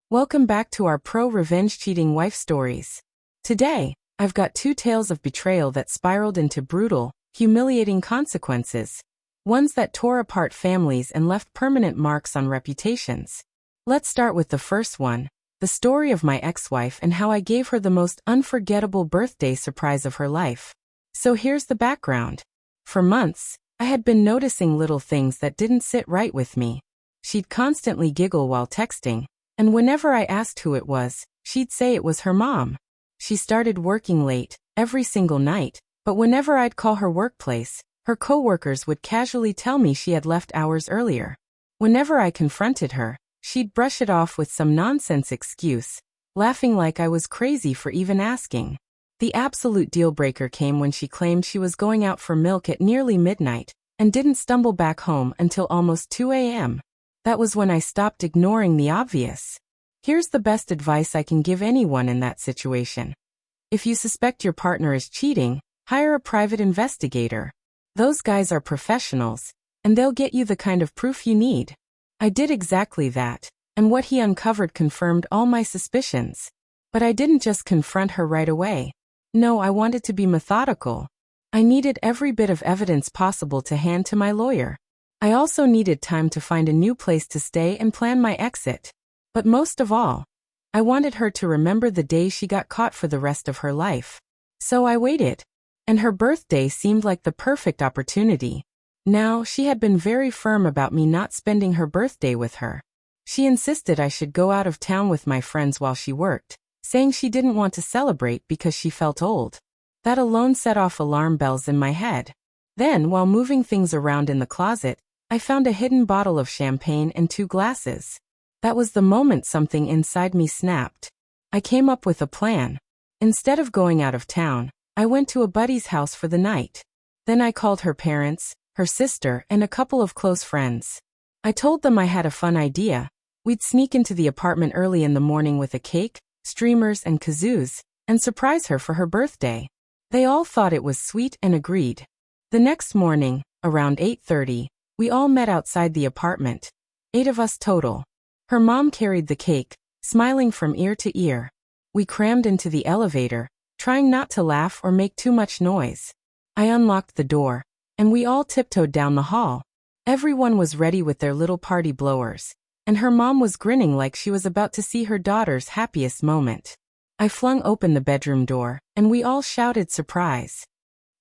Welcome back to our pro-revenge cheating wife stories. Today, I've got two tales of betrayal that spiraled into brutal, humiliating consequences. Ones that tore apart families and left permanent marks on reputations. Let's start with the first one, the story of my ex-wife and how I gave her the most unforgettable birthday surprise of her life. So here's the background. For months, I had been noticing little things that didn't sit right with me. She'd constantly giggle while texting, and whenever I asked who it was, she'd say it was her mom. She started working late, every single night, but whenever I'd call her workplace, her coworkers would casually tell me she had left hours earlier. Whenever I confronted her, she'd brush it off with some nonsense excuse, laughing like I was crazy for even asking. The absolute deal-breaker came when she claimed she was going out for milk at nearly midnight, and didn't stumble back home until almost 2 a.m. That was when I stopped ignoring the obvious. Here's the best advice I can give anyone in that situation. If you suspect your partner is cheating, hire a private investigator. Those guys are professionals, and they'll get you the kind of proof you need. I did exactly that, and what he uncovered confirmed all my suspicions. But I didn't just confront her right away. No, I wanted to be methodical. I needed every bit of evidence possible to hand to my lawyer. I also needed time to find a new place to stay and plan my exit. But most of all, I wanted her to remember the day she got caught for the rest of her life. So I waited. And her birthday seemed like the perfect opportunity. Now, she had been very firm about me not spending her birthday with her. She insisted I should go out of town with my friends while she worked, saying she didn't want to celebrate because she felt old. That alone set off alarm bells in my head. Then, while moving things around in the closet, I found a hidden bottle of champagne and 2 glasses. That was the moment something inside me snapped. I came up with a plan. Instead of going out of town, I went to a buddy's house for the night. Then I called her parents, her sister, and a couple of close friends. I told them I had a fun idea. We'd sneak into the apartment early in the morning with a cake, streamers, and kazoos, and surprise her for her birthday. They all thought it was sweet and agreed. The next morning, around 8:30, we all met outside the apartment. 8 of us total. Her mom carried the cake, smiling from ear to ear. We crammed into the elevator, trying not to laugh or make too much noise. I unlocked the door, and we all tiptoed down the hall. Everyone was ready with their little party blowers, and her mom was grinning like she was about to see her daughter's happiest moment. I flung open the bedroom door, and we all shouted surprise.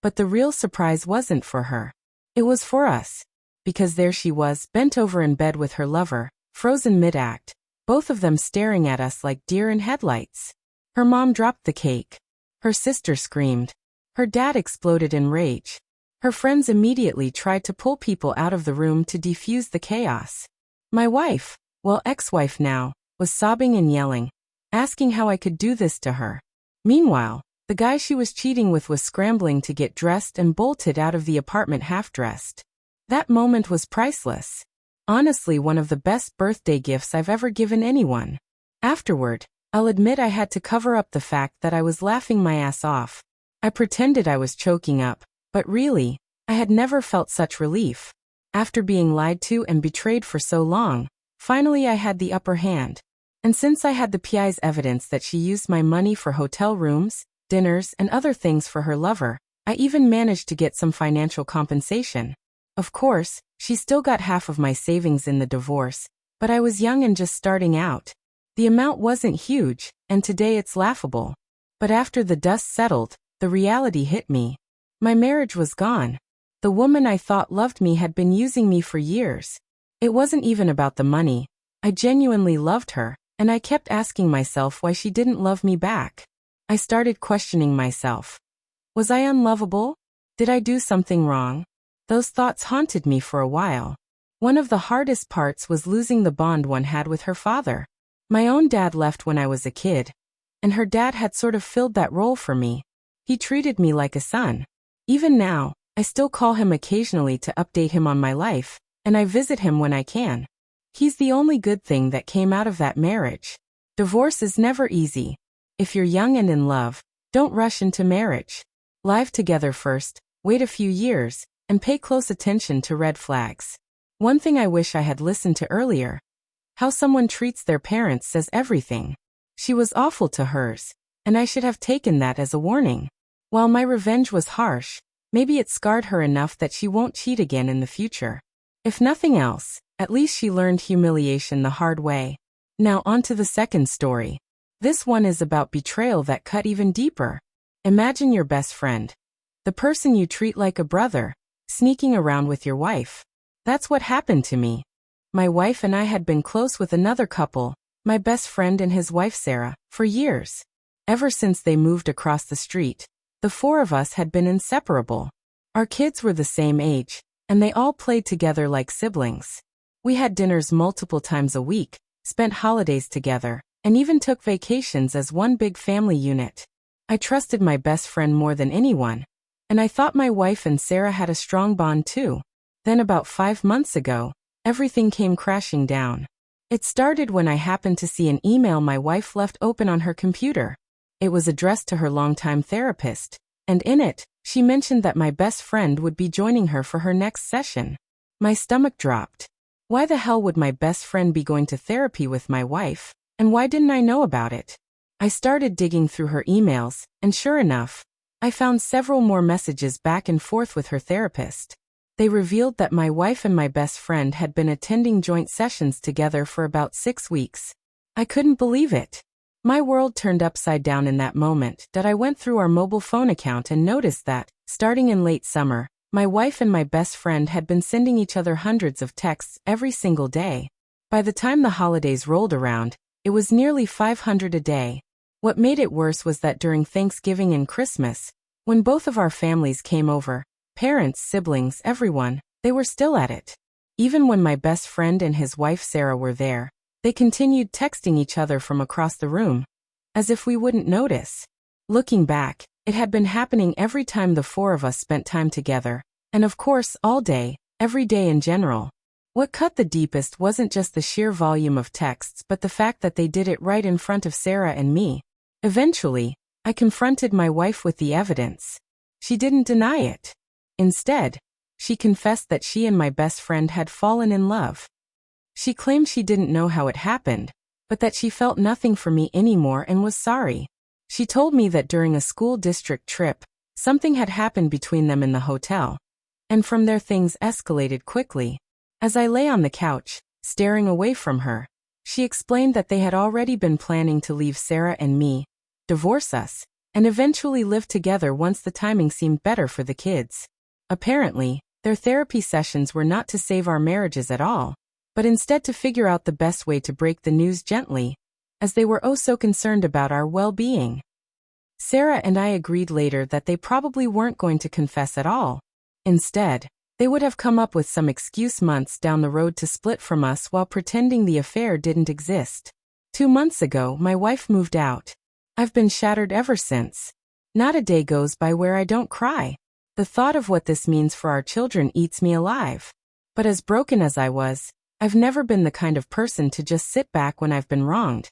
But the real surprise wasn't for her. It was for us. Because there she was, bent over in bed with her lover, frozen mid-act, both of them staring at us like deer in headlights. Her mom dropped the cake. Her sister screamed. Her dad exploded in rage. Her friends immediately tried to pull people out of the room to defuse the chaos. My wife, well, ex-wife now, was sobbing and yelling, asking how I could do this to her. Meanwhile, the guy she was cheating with was scrambling to get dressed and bolted out of the apartment half-dressed. That moment was priceless. Honestly, one of the best birthday gifts I've ever given anyone. Afterward, I'll admit I had to cover up the fact that I was laughing my ass off. I pretended I was choking up, but really, I had never felt such relief. After being lied to and betrayed for so long, finally I had the upper hand. And since I had the PI's evidence that she used my money for hotel rooms, dinners, and other things for her lover, I even managed to get some financial compensation. Of course, she still got half of my savings in the divorce, but I was young and just starting out. The amount wasn't huge, and today it's laughable. But after the dust settled, the reality hit me. My marriage was gone. The woman I thought loved me had been using me for years. It wasn't even about the money. I genuinely loved her, and I kept asking myself why she didn't love me back. I started questioning myself. Was I unlovable? Did I do something wrong? Those thoughts haunted me for a while. One of the hardest parts was losing the bond one had with her father. My own dad left when I was a kid, and her dad had sort of filled that role for me. He treated me like a son. Even now, I still call him occasionally to update him on my life, and I visit him when I can. He's the only good thing that came out of that marriage. Divorce is never easy. If you're young and in love, don't rush into marriage. Live together first, wait a few years, and pay close attention to red flags. One thing I wish I had listened to earlier. How someone treats their parents says everything. She was awful to hers, and I should have taken that as a warning. While my revenge was harsh, maybe it scarred her enough that she won't cheat again in the future. If nothing else, at least she learned humiliation the hard way. Now on to the second story. This one is about betrayal that cut even deeper. Imagine your best friend, the person you treat like a brother, sneaking around with your wife. That's what happened to me. My wife and I had been close with another couple, my best friend and his wife Sarah, for years. Ever since they moved across the street, the four of us had been inseparable. Our kids were the same age, and they all played together like siblings. We had dinners multiple times a week, spent holidays together, and even took vacations as one big family unit. I trusted my best friend more than anyone, and I thought my wife and Sarah had a strong bond too. Then about 5 months ago, everything came crashing down. It started when I happened to see an email my wife left open on her computer. It was addressed to her longtime therapist, and in it, she mentioned that my best friend would be joining her for her next session. My stomach dropped. Why the hell would my best friend be going to therapy with my wife, and why didn't I know about it? I started digging through her emails, and sure enough, I found several more messages back and forth with her therapist. They revealed that my wife and my best friend had been attending joint sessions together for about 6 weeks. I couldn't believe it. My world turned upside down in that moment that I went through our mobile phone account and noticed that, starting in late summer, my wife and my best friend had been sending each other hundreds of texts every single day. By the time the holidays rolled around, it was nearly 500 a day. What made it worse was that during Thanksgiving and Christmas, when both of our families came over, parents, siblings, everyone, they were still at it. Even when my best friend and his wife Sarah were there, they continued texting each other from across the room, as if we wouldn't notice. Looking back, it had been happening every time the four of us spent time together, and of course all day, every day in general. What cut the deepest wasn't just the sheer volume of texts but the fact that they did it right in front of Sarah and me. Eventually, I confronted my wife with the evidence. She didn't deny it. Instead, she confessed that she and my best friend had fallen in love. She claimed she didn't know how it happened, but that she felt nothing for me anymore and was sorry. She told me that during a school district trip, something had happened between them in the hotel. And from there things escalated quickly. As I lay on the couch, staring away from her, she explained that they had already been planning to leave Sarah and me, divorce us, and eventually live together once the timing seemed better for the kids. Apparently, their therapy sessions were not to save our marriages at all, but instead to figure out the best way to break the news gently, as they were oh so concerned about our well-being. Sarah and I agreed later that they probably weren't going to confess at all. Instead, they would have come up with some excuse months down the road to split from us while pretending the affair didn't exist. 2 months ago, my wife moved out. I've been shattered ever since. Not a day goes by where I don't cry. The thought of what this means for our children eats me alive. But as broken as I was, I've never been the kind of person to just sit back when I've been wronged.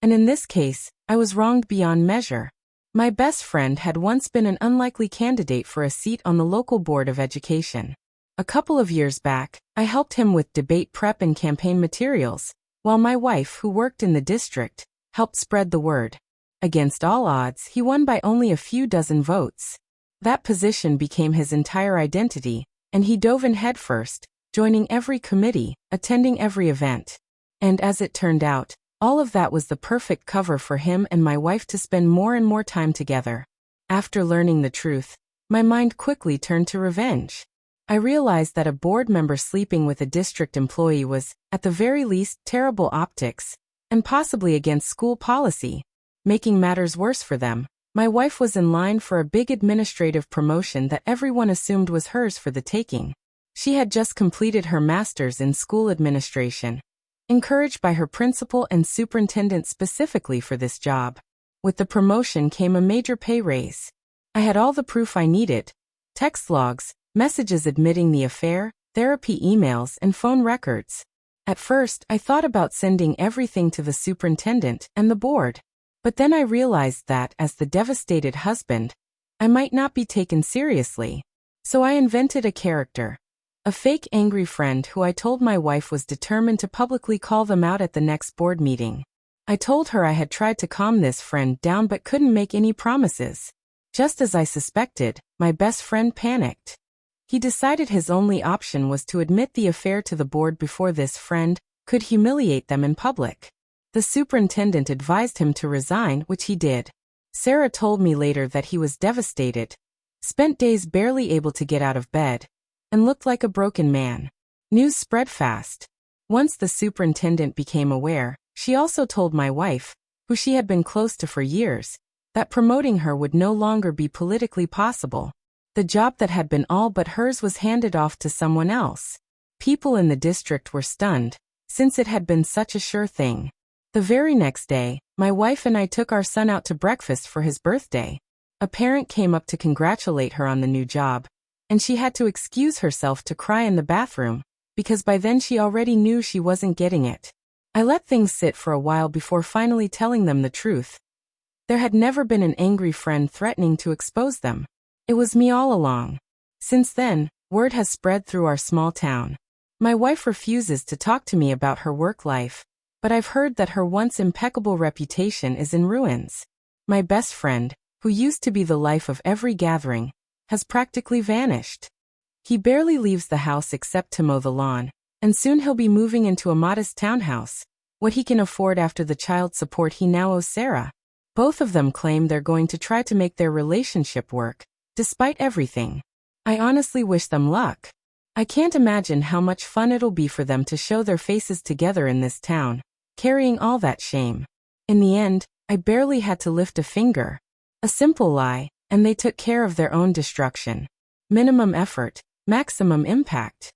And in this case, I was wronged beyond measure. My best friend had once been an unlikely candidate for a seat on the local board of education. A couple of years back, I helped him with debate prep and campaign materials, while my wife, who worked in the district, helped spread the word. Against all odds, he won by only a few dozen votes. That position became his entire identity, and he dove in headfirst, joining every committee, attending every event. And as it turned out, all of that was the perfect cover for him and my wife to spend more and more time together. After learning the truth, my mind quickly turned to revenge. I realized that a board member sleeping with a district employee was, at the very least, terrible optics, and possibly against school policy. Making matters worse for them, my wife was in line for a big administrative promotion that everyone assumed was hers for the taking. She had just completed her master's in school administration, encouraged by her principal and superintendent specifically for this job. With the promotion came a major pay raise. I had all the proof I needed: text logs, messages admitting the affair, therapy emails, and phone records. At first, I thought about sending everything to the superintendent and the board. But then I realized that, as the devastated husband, I might not be taken seriously. So I invented a character. A fake angry friend who I told my wife was determined to publicly call them out at the next board meeting. I told her I had tried to calm this friend down but couldn't make any promises. Just as I suspected, my best friend panicked. He decided his only option was to admit the affair to the board before this friend could humiliate them in public. The superintendent advised him to resign, which he did. Sarah told me later that he was devastated, spent days barely able to get out of bed, and looked like a broken man. News spread fast. Once the superintendent became aware, she also told my wife, who she had been close to for years, that promoting her would no longer be politically possible. The job that had been all but hers was handed off to someone else. People in the district were stunned, since it had been such a sure thing. The very next day, my wife and I took our son out to breakfast for his birthday. A parent came up to congratulate her on the new job, and she had to excuse herself to cry in the bathroom, because by then she already knew she wasn't getting it. I let things sit for a while before finally telling them the truth. There had never been an angry friend threatening to expose them. It was me all along. Since then, word has spread through our small town. My wife refuses to talk to me about her work life, but I've heard that her once impeccable reputation is in ruins. My best friend, who used to be the life of every gathering, has practically vanished. He barely leaves the house except to mow the lawn, and soon he'll be moving into a modest townhouse, what he can afford after the child support he now owes Sarah. Both of them claim they're going to try to make their relationship work, despite everything. I honestly wish them luck. I can't imagine how much fun it'll be for them to show their faces together in this town, carrying all that shame. In the end, I barely had to lift a finger. A simple lie, and they took care of their own destruction. Minimum effort, maximum impact.